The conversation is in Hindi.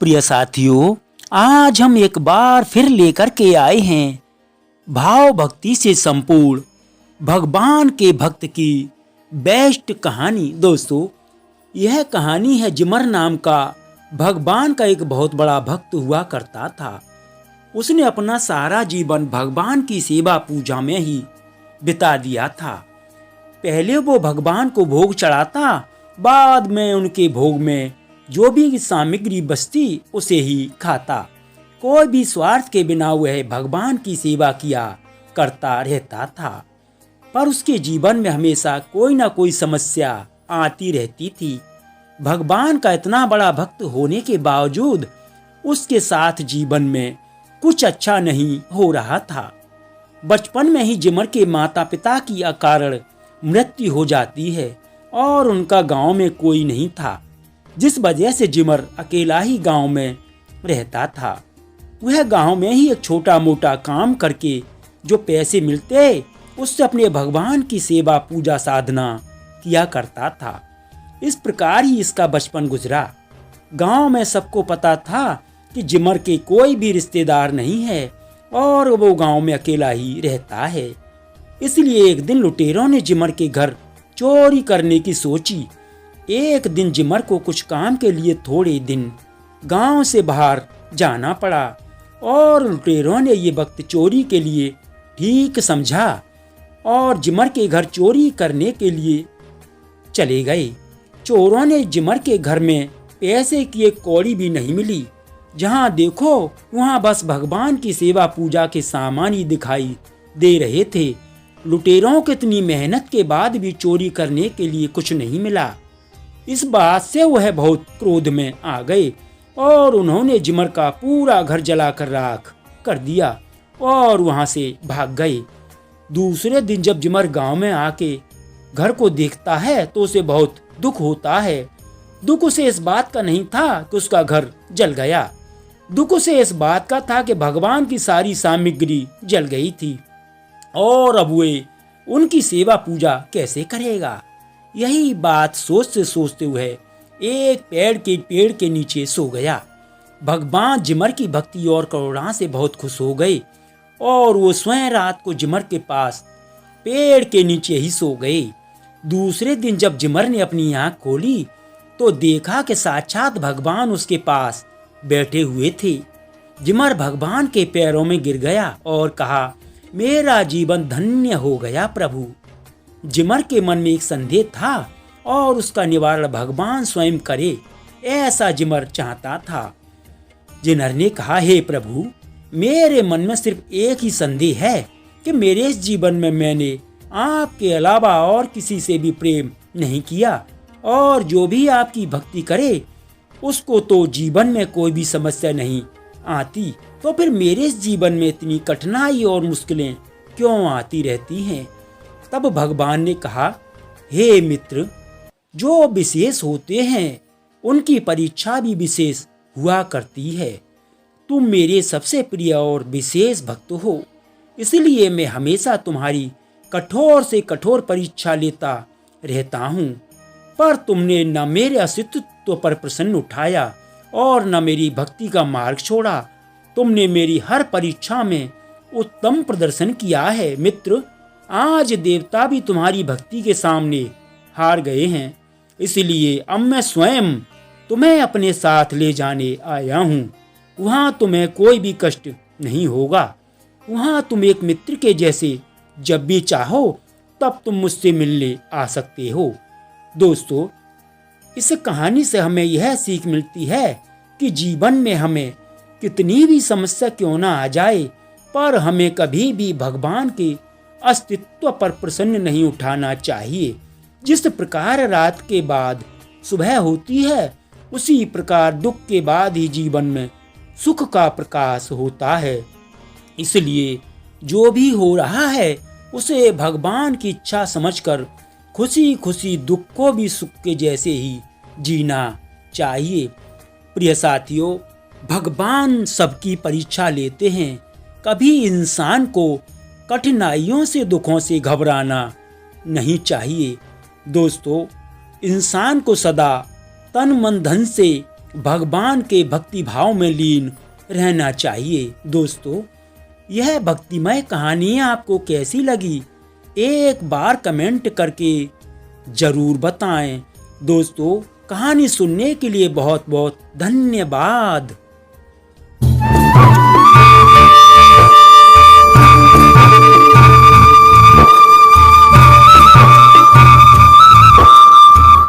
प्रिय साथियों, आज हम एक बार फिर लेकर के आए हैं भाव भक्ति से संपूर्ण भगवान के भक्त की बेस्ट कहानी। दोस्तों, यह कहानी है जिमर नाम का भगवान का एक बहुत बड़ा भक्त हुआ करता था। उसने अपना सारा जीवन भगवान की सेवा पूजा में ही बिता दिया था। पहले वो भगवान को भोग चढ़ाता, बाद में उनके भोग में जो भी सामग्री बचती उसे ही खाता। कोई भी स्वार्थ के बिना वह भगवान की सेवा किया करता रहता था। पर उसके जीवन में हमेशा कोई ना कोई समस्या आती रहती थी। भगवान का इतना बड़ा भक्त होने के बावजूद उसके साथ जीवन में कुछ अच्छा नहीं हो रहा था। बचपन में ही जिमर के माता पिता की अकारण मृत्यु हो जाती है और उनका गांव में कोई नहीं था, जिस वजह से जिमर अकेला ही गांव में रहता था। वह गांव में ही एक छोटा मोटा काम करके जो पैसे मिलते उससे अपने भगवान की सेवा पूजा साधना किया करता था। इस प्रकार ही इसका बचपन गुजरा। गांव में सबको पता था कि जिमर के कोई भी रिश्तेदार नहीं है और वो गांव में अकेला ही रहता है। इसलिए एक दिन लुटेरों ने जिमर के घर चोरी करने की सोची। एक दिन जिमर को कुछ काम के लिए थोड़े दिन गांव से बाहर जाना पड़ा और लुटेरों ने ये वक्त चोरी के लिए ठीक समझा और जिमर के घर चोरी करने के लिए चले गए। चोरों ने जिमर के घर में पैसे की एक कौड़ी भी नहीं मिली। जहां देखो वहां बस भगवान की सेवा पूजा के सामान ही दिखाई दे रहे थे। लुटेरों की इतनी मेहनत के बाद भी चोरी करने के लिए कुछ नहीं मिला। इस बात से वह बहुत क्रोध में आ गए और उन्होंने जिमर का पूरा घर जलाकर राख कर दिया और वहां से भाग गए। दूसरे दिन जब जिमर गांव में आके घर को देखता है तो उसे बहुत दुख होता है। दुख उसे इस बात का नहीं था कि उसका घर जल गया, दुख उसे इस बात का था कि भगवान की सारी सामग्री जल गई थी और अब वे उनकी सेवा पूजा कैसे करेगा। यही बात सोचते सोचते हुए एक पेड़ के नीचे सो गया। भगवान जिमर की भक्ति और करुणा से बहुत खुश हो गए और वो स्वयं रात को जिमर के पास पेड़ के नीचे ही सो गए। दूसरे दिन जब जिमर ने अपनी आंख खोली तो देखा कि साक्षात भगवान उसके पास बैठे हुए थे। जिमर भगवान के पैरों में गिर गया और कहा, मेरा जीवन धन्य हो गया प्रभु। जिमर के मन में एक संदेह था और उसका निवारण भगवान स्वयं करे, ऐसा जिमर चाहता था। जिमर ने कहा, हे प्रभु, मेरे मन में सिर्फ एक ही संदेह है कि मेरे इस जीवन में मैंने आपके अलावा और किसी से भी प्रेम नहीं किया और जो भी आपकी भक्ति करे उसको तो जीवन में कोई भी समस्या नहीं आती, तो फिर मेरे इस जीवन में इतनी कठिनाई और मुश्किलें क्यों आती रहती हैं। तब भगवान ने कहा, हे मित्र, जो विशेष होते हैं उनकी परीक्षा भी विशेष हुआ करती है। तुम मेरे सबसे प्रिय और विशेष भक्त हो, इसलिए मैं हमेशा तुम्हारी कठोर से कठोर परीक्षा लेता रहता हूँ। पर तुमने न मेरे अस्तित्व पर प्रश्न उठाया और न मेरी भक्ति का मार्ग छोड़ा। तुमने मेरी हर परीक्षा में उत्तम प्रदर्शन किया है। मित्र, आज देवता भी तुम्हारी भक्ति के सामने हार गए हैं, इसलिए अब मैं स्वयं तुम्हें अपने साथ ले जाने आया हूँ। वहाँ तुम्हें कोई भी कष्ट नहीं होगा। वहाँ तुम एक मित्र के जैसे जब भी चाहो तब तुम मुझसे मिलने आ सकते हो। दोस्तों, इस कहानी से हमें यह सीख मिलती है कि जीवन में हमें कितनी भी समस्या क्यों ना आ जाए, पर हमें कभी भी भगवान के अस्तित्व पर प्रश्न नहीं उठाना चाहिए। जिस प्रकार रात के बाद सुबह होती है, उसी प्रकार दुख के बाद ही जीवन में सुख का प्रकाश होता है। इसलिए जो भी हो रहा है उसे भगवान की इच्छा समझकर खुशी खुशी दुख को भी सुख के जैसे ही जीना चाहिए। प्रिय साथियों, भगवान सबकी परीक्षा लेते हैं। कभी इंसान को कठिनाइयों से, दुखों से घबराना नहीं चाहिए। दोस्तों, इंसान को सदा तन मन धन से भगवान के भक्ति भाव में लीन रहना चाहिए। दोस्तों, यह भक्तिमय कहानी आपको कैसी लगी, एक बार कमेंट करके जरूर बताएं। दोस्तों, कहानी सुनने के लिए बहुत बहुत धन्यवाद।